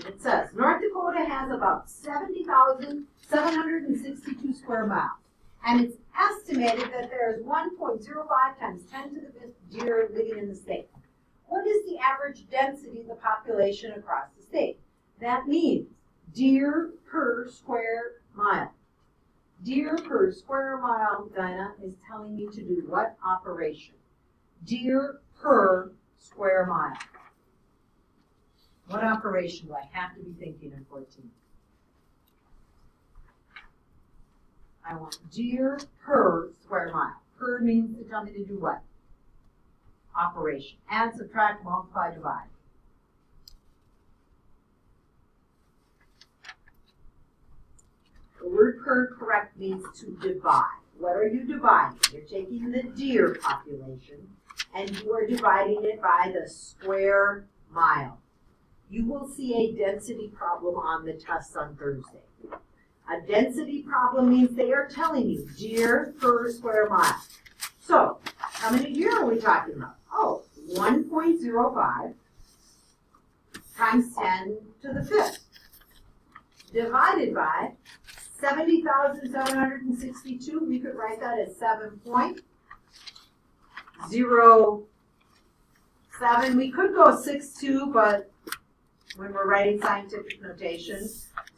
It says, North Dakota has about 70,762 square miles. And it's estimated that there is 1.05 times 10 to the 5th deer living in the state. What is the average density of the population across the state? That means deer per square mile. Deer per square mile, Dinah, is telling me to do what operation? Deer per square mile. What operation do I have to be thinking in 14? I want deer per square mile. Per means to tell me to do what? Operation. Add, subtract, multiply, divide. The word per correct means to divide. What are you dividing? You're taking the deer population and you are dividing it by the square mile. You will see a density problem on the test on Thursday. A density problem means they are telling you deer per square mile. So, how many deer are we talking about? Oh, 1.05 times 10 to the 5th divided by 70,762. We could write that as 7.07. We could go 6.2, but when we're writing scientific notation,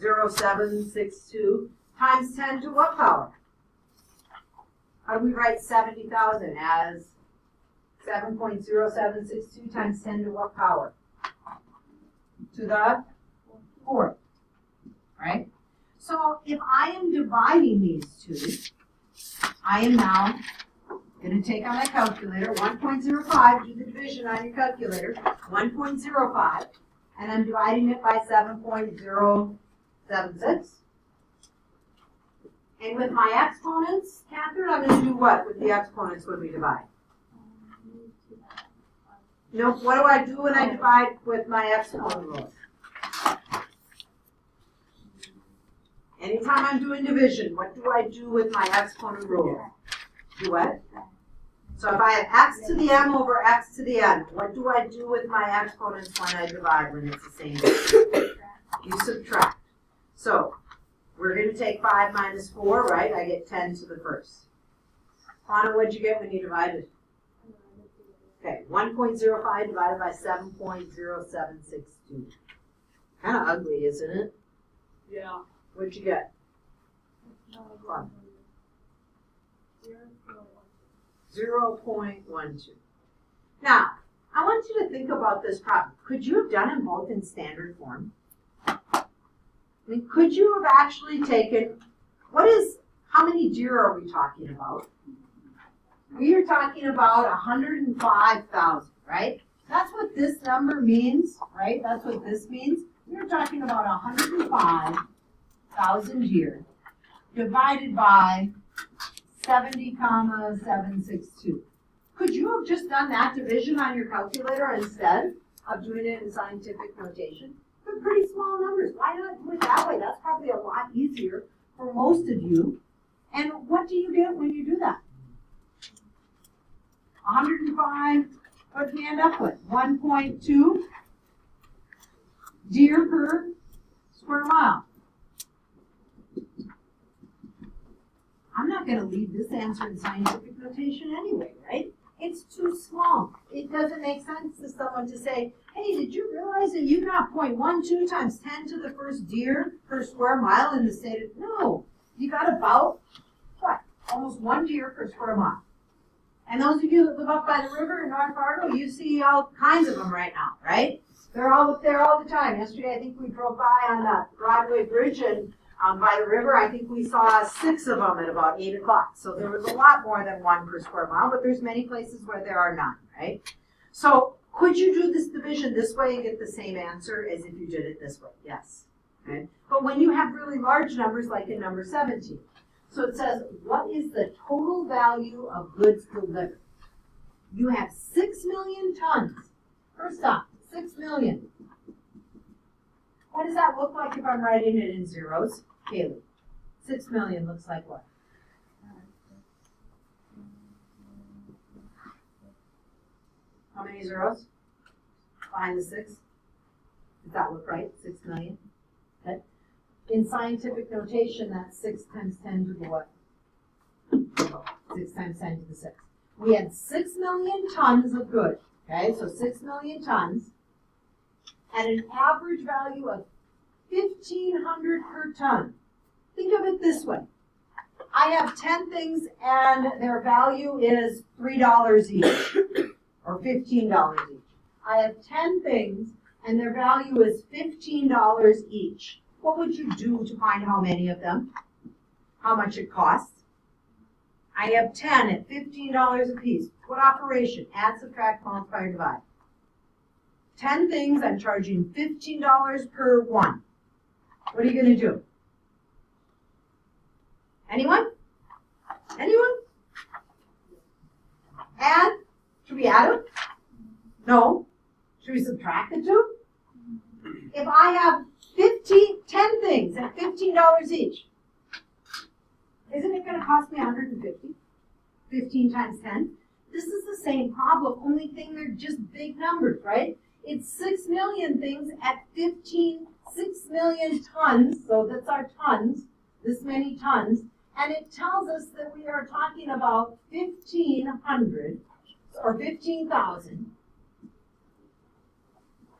0.762 times 10 to what power? How do we write 70,000 as 7.0762 times 10 to what power? To the 4th, right? So if I am dividing these two, I am now going to take out my calculator, 1.05, do the division on your calculator, 1.05, and I'm dividing it by 7.076. And with my exponents, Catherine, I'm going to do what with the exponents when we divide? Nope, what do I do when I divide with my exponent rule? Anytime I'm doing division, what do I do with my exponent rule? Do what? So if I have x to the m over x to the n, what do I do with my exponents when I divide when it's the same thing? You subtract. So we're going to take 5 minus 4, right? I get 10 to the first. Anna, what'd you get when you divided? Okay, 1.05 divided by 7.0762. Kind of ugly, isn't it? Yeah. What'd you get? 0.12. Now, I want you to think about this problem. Could you have done them both in standard form? I mean, could you have actually taken, how many deer are we talking about? We are talking about 105,000, right? That's what this number means, right? That's what this means. We're talking about 105,000 deer divided by 70,762. Could you have just done that division on your calculator instead of doing it in scientific notation? They're pretty small numbers. Why not do it that way? That's probably a lot easier for most of you. And what do you get when you do that? 105, what do you end up with? 1.2 deer per square mile. I'm not going to leave this answer in scientific notation anyway, right? It's too small. It doesn't make sense to someone to say, hey, did you realize that you got 0.12 times 10 to the first deer per square mile in the state of, no, you got about, what, almost 1 deer per square mile. And those of you that live up by the river in North Fargo, you see all kinds of them right now, right? They're all up there all the time. Yesterday, I think we drove by on the Broadway Bridge and by the river, I think we saw 6 of them at about 8 o'clock. So there was a lot more than 1 per square mile, but there's many places where there are none, right? So could you do this division this way and get the same answer as if you did it this way? Yes. Okay. But when you have really large numbers, like in number 17, so it says, what is the total value of goods delivered? You have 6 million tons. First off, 6 million. What does that look like if I'm writing it in zeros? Kaylee, 6 million looks like what? How many zeros behind the 6? Does that look right? 6 million? in scientific notation, that's 6 times 10 to the what? 6 times 10 to the 6. We had 6 million tons of good, okay? So 6 million tons at an average value of $1,500 per ton. Think of it this way. I have 10 things and their value is $3 each, or $15 each. I have 10 things and their value is $15 each. What would you do to find how many of them? How much it costs? I have 10 at $15 a piece. What operation? Add, subtract, multiply, or divide. 10 things, I'm charging $15 per one. What are you going to do? Anyone? Anyone? Add? Should we add them? No. Should we subtract the two? If I have 10 things at $15 each, isn't it going to cost me $150? 15 times 10? This is the same problem, only thing they're just big numbers, right? It's 6 million things at 6 million tons, so that's our tons, this many tons, and it tells us that we are talking about 1,500 or 15,000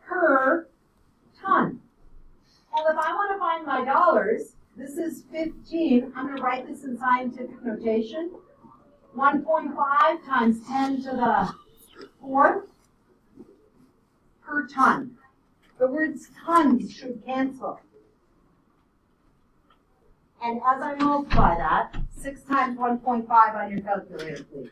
per ton. Well, if I want to find my dollars, this is 15. I'm going to write this in scientific notation. 1.5 times 10 to the 4th per ton. The words tons should cancel. And as I multiply that, 6 times 1.5 on your calculator, please.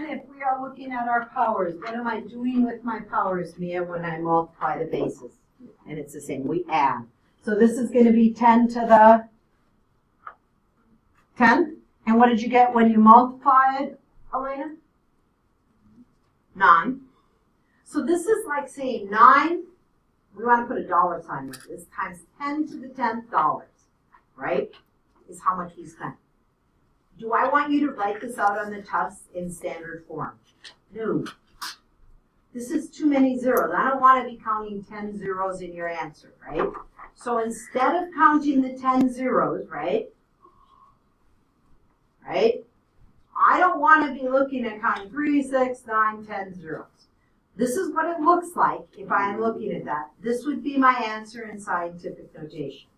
If we are looking at our powers, what am I doing with my powers, Mia, when I multiply the bases? And it's the same, we add. So this is going to be 10 to the 10. And what did you get when you multiply it, Elena? 9. So this is like saying 9, we want to put a dollar sign with this, times 10 to the 10th dollars, right? Is how much we spent. Do I want you to write this out on the test in standard form? No. This is too many zeros. I don't want to be counting 10 zeros in your answer, right? So instead of counting the 10 zeros, right? I don't want to be looking at counting 3, 6, 9, 10 zeros. This is what it looks like if I am looking at that. This would be my answer in scientific notation.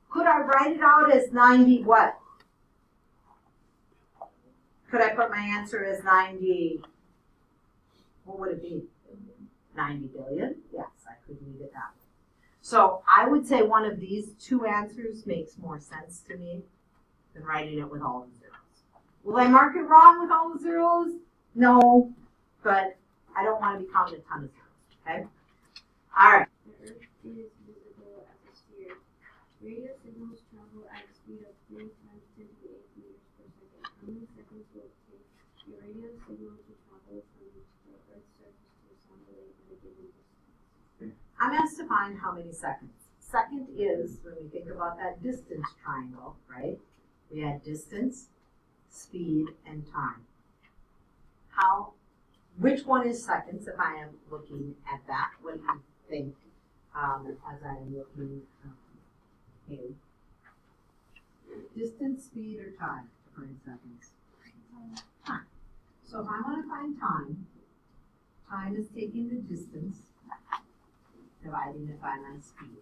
Could I write it out as 90 what? Could I put my answer as 90, what would it be? 90 billion? Yes, I could read it that way. So I would say one of these two answers makes more sense to me than writing it with all the zeros. Will I mark it wrong with all the zeros? No, but I don't want to be counting a ton of zeros, okay? All right. The Earth is visible as a sphere. Radio signals travel at a speed of 3 times 10 to the 8th meters per second. How many seconds will it take a radio signal to travel from the Earth's surface to the sound wave at a given distance? I'm asked to find how many seconds. Second is, when we think about that distance triangle, right? We had distance, speed, and time. Which one is seconds if I am looking at that? What do you think as I am looking in? Distance, speed, or time to find seconds? Time. So if I want to find time, time is taking the distance, dividing it by my speed.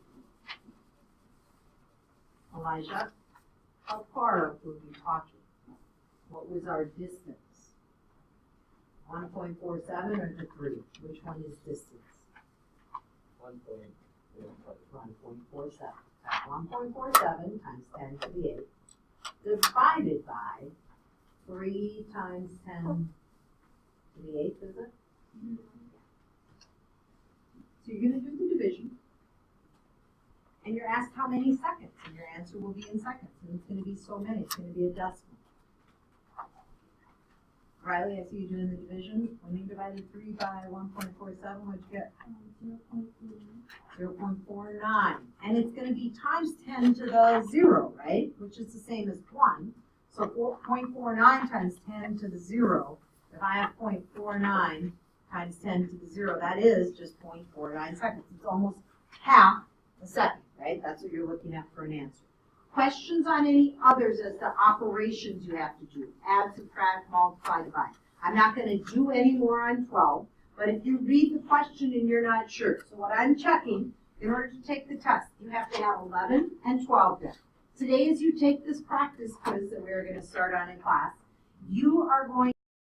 Elijah, how far were we talking? What was our distance? 1.47 or the 3? Which one is distance? 1.47. 1.47 times 10 to the 8 divided by 3 times 10 to the 8th, is it? Mm-hmm. So you're going to do the division. And you're asked how many seconds, and your answer will be in seconds. And it's going to be so many. It's going to be a decimal. Riley, I see you doing the division. When you divided 3 by 1.47, what'd you get? 0.49. And it's going to be times 10 to the 0, right? Which is the same as 1. So 0.49 times 10 to the 0. If I have 0.49 times 10 to the 0, that is just 0.49 seconds. It's almost half a second, right? That's what you're looking at for an answer. Questions on any others as to operations you have to do? Add, subtract, multiply, divide. I'm not going to do any more on 12, but if you read the question and you're not sure, so what I'm checking, in order to take the test, you have to have 11 and 12 done. Today, as you take this practice quiz that we're going to start on in class, you are going